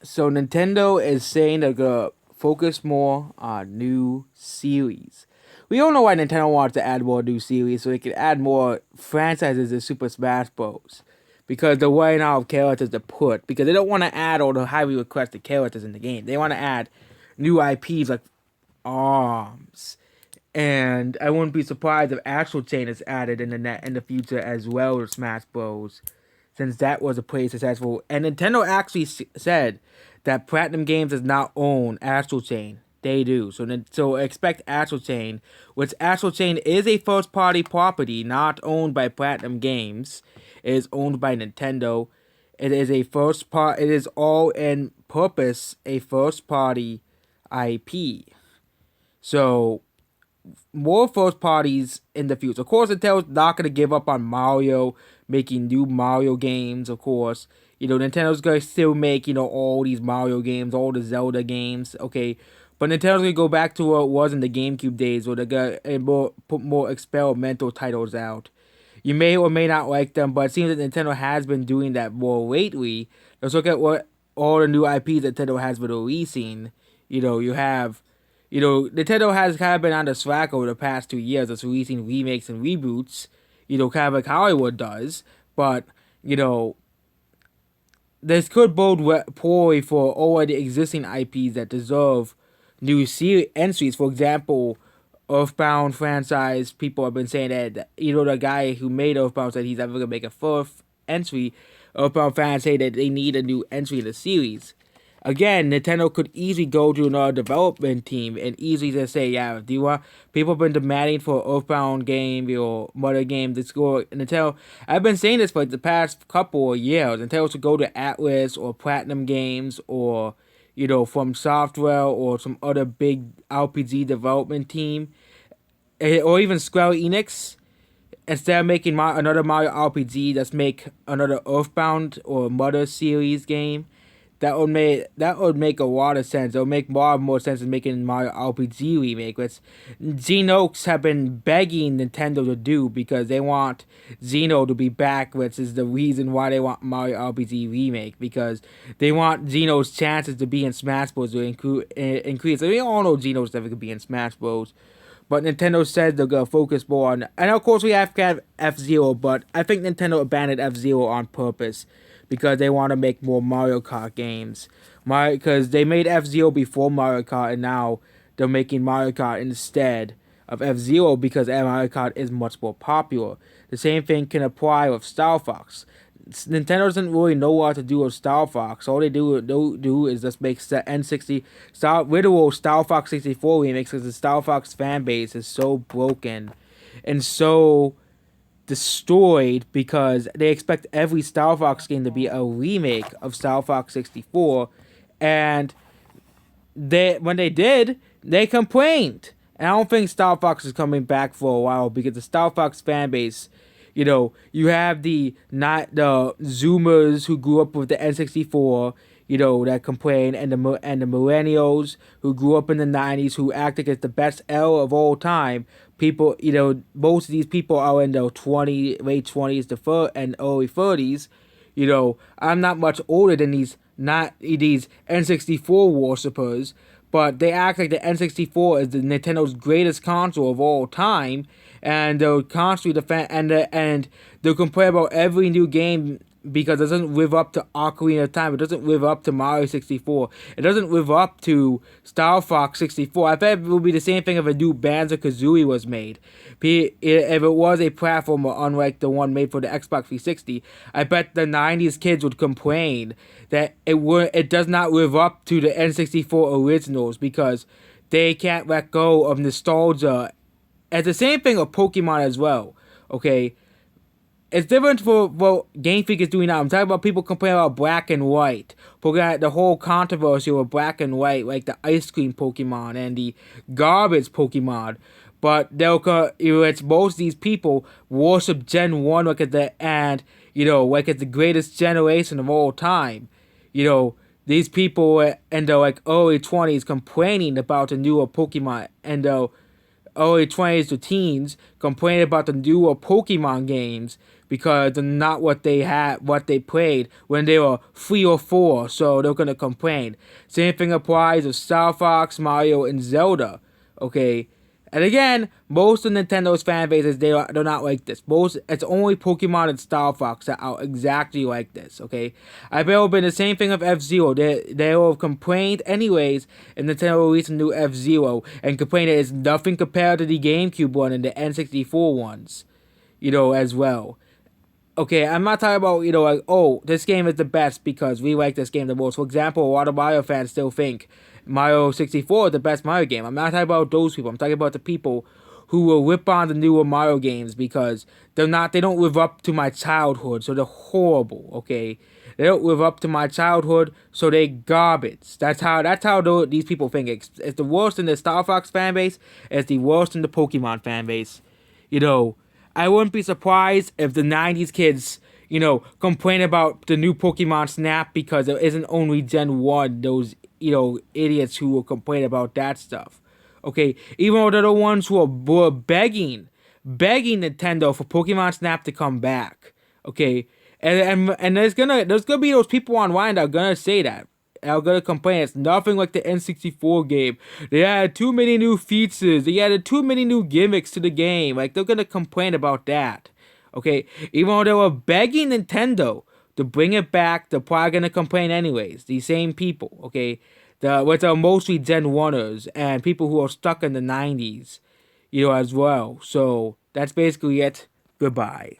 So Nintendo is saying they're gonna focus more on new series. We don't know why Nintendo wants to add more new series so they can add more franchises in Super Smash Bros. Because they're running out of characters to put. Because they don't want to add all the highly requested characters in the game. They want to add new IPs like Arms. And I wouldn't be surprised if Astral Chain is added in the future as well as Smash Bros. Since that was a pretty successful. And Nintendo actually said that Platinum Games does not own Astral Chain. They do. So expect Astral Chain, which Astral Chain is a first party property not owned by Platinum Games. It is owned by Nintendo. It is a first part. It is all in purpose a first party IP. So more first parties in the future. Of course, Nintendo's not gonna give up on Mario, making new Mario games. Of course, Nintendo's gonna still make all these Mario games, all the Zelda games. Okay, but Nintendo's gonna go back to what it was in the GameCube days, where they're gonna put more experimental titles out. You may or may not like them, but it seems that Nintendo has been doing that more lately. Let's look at what all the new IPs that Nintendo has been releasing. You have Nintendo has kind of been on the slack over the past 2 years of releasing remakes and reboots, kind of like Hollywood does. But, you know, this could bode poorly for all of the existing IPs that deserve new entries. For example, Earthbound franchise, people have been saying that, the guy who made Earthbound said he's never going to make a fourth entry. Earthbound fans say that they need a new entry in the series. Again, Nintendo could easily go to another development team and easily just say, yeah, do you want, people have been demanding for Earthbound game or Mother game to score. Nintendo, I've been saying this for the past couple of years. Nintendo should go to Atlus or Platinum Games or, From Software or some other big RPG development team, or even Square Enix. Instead of making another Mario RPG, just make another Earthbound or Mother series game. That would make a lot of sense. It would make more sense than making Mario RPG remake, which Xenox have been begging Nintendo to do because they want Xeno to be back, which is the reason why they want Mario RPG remake, because they want Xeno's chances to be in Smash Bros. To increase. We all know Xeno's never gonna be in Smash Bros. But Nintendo says they're gonna focus more on, and of course we have to have F-Zero, but I think Nintendo abandoned F-Zero on purpose because they want to make more Mario Kart games. Because they made F-Zero before Mario Kart, and now they're making Mario Kart instead of F-Zero because Mario Kart is much more popular. The same thing can apply with Star Fox. Nintendo doesn't really know what to do with Star Fox. All they do is just make N60 Star Fox 64 remakes because the Star Fox fan base is so broken and so destroyed because they expect every Star Fox game to be a remake of Star Fox 64, and when they did, they complained. And I don't think Star Fox is coming back for a while because the Star Fox fan base, you have the Zoomers who grew up with the N64, that complain, and the millennials who grew up in the '90s who act like it's the best era of all time. People, most of these people are in their late 20s and early 30s. I'm not much older than these N64 worshippers, but they act like the N64 is the Nintendo's greatest console of all time, and they'll constantly defend and they'll complain about every new game because it doesn't live up to Ocarina of Time. It doesn't live up to Mario 64. It doesn't live up to Star Fox 64. I bet it would be the same thing if a new Banjo-Kazooie was made. If it was a platformer unlike the one made for the Xbox 360, I bet the 90s kids would complain that it does not live up to the N64 originals because they can't let go of nostalgia. It's the same thing with Pokemon as well, okay? It's different for what Game Freak is doing now. I'm talking about people complaining about Black and White. The whole controversy with Black and White, like the ice cream Pokemon and the garbage Pokemon. But it's most of these people worship Gen 1 like like it's the greatest generation of all time. These people in their early 20s complaining about the newer Pokemon and early 20s to teens complain about the newer Pokemon games because they're not what they played when they were 3 or 4, so they're gonna complain. Same thing applies to Star Fox, Mario, and Zelda. Okay, and again, most of Nintendo's fan bases they're not like this. It's only Pokemon and Star Fox that are exactly like this. Okay, I've been the same thing with F-Zero. They will have complained anyways, and Nintendo released a new F-Zero and complained that it's nothing compared to the GameCube one and the N64 ones, as well. Okay, I'm not talking about, like, oh, this game is the best because we like this game the most. For example, a lot of Mario fans still think Mario 64 is the best Mario game. I'm not talking about those people. I'm talking about the people who will rip on the newer Mario games because they don't live up to my childhood, so they're horrible, okay? They don't live up to my childhood, so they garbage. That's how these people think. It's the worst in the Star Fox fan base. It's the worst in the Pokemon fan base. I wouldn't be surprised if the 90s kids, complain about the new Pokemon Snap because there isn't only Gen 1, those, idiots who will complain about that stuff. Okay, even though they're the ones who were begging Nintendo for Pokemon Snap to come back. Okay, and there's gonna be those people online that are gonna say that. I'm gonna complain. It's nothing like the N64 game. They added too many new features. They added too many new gimmicks to the game. Like, they're gonna complain about that. Okay, even though they were begging Nintendo to bring it back, they're probably gonna complain anyways. These same people. Okay, which are mostly Gen 1ers and people who are stuck in the 90s, as well. So that's basically it. Goodbye.